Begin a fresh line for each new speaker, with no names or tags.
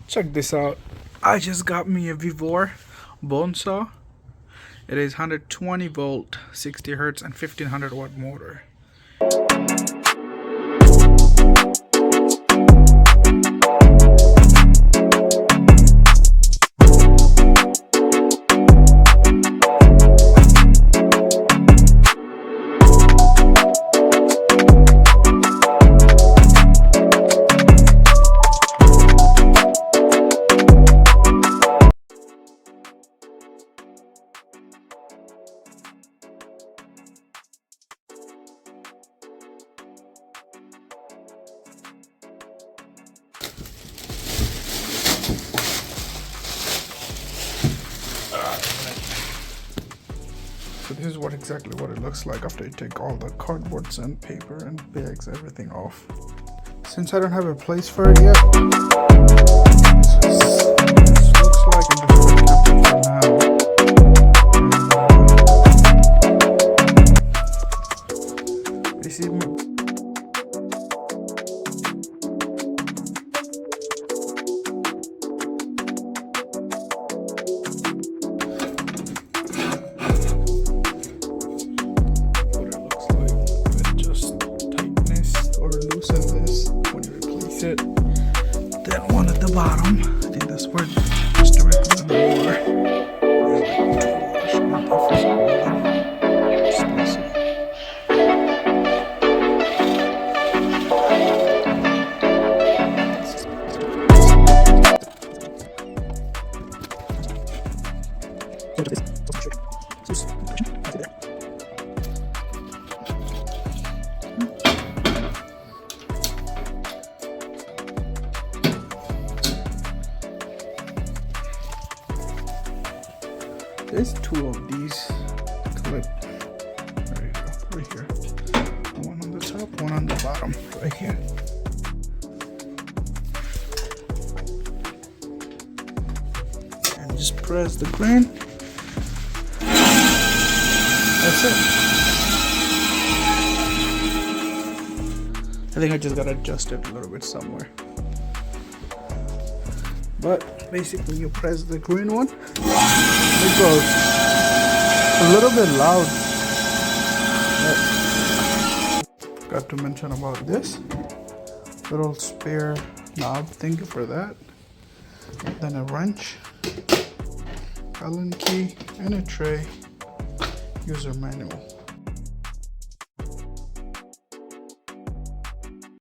Check this out. I just got me a vevor bone saw. It is 120 volt, 60 hertz and 1500 watt motor. So this is exactly what it looks like after you take all the cardboards and paper and bags, everything off. Since I don't have a place for it yet, this looks like I'm just going to keep it for now. You see it. Then one at the bottom. I think that's where just directly on the water. There's two of these clip. There you go, right here. One on the top, one on the bottom, right here. And just press the grain. That's it. I think I just gotta adjust it a little bit somewhere. But basically you press the green one, it goes a little bit loud. Got to mention about this little spare knob, thank you for that. Then a wrench, Allen key, and a tray, user manual.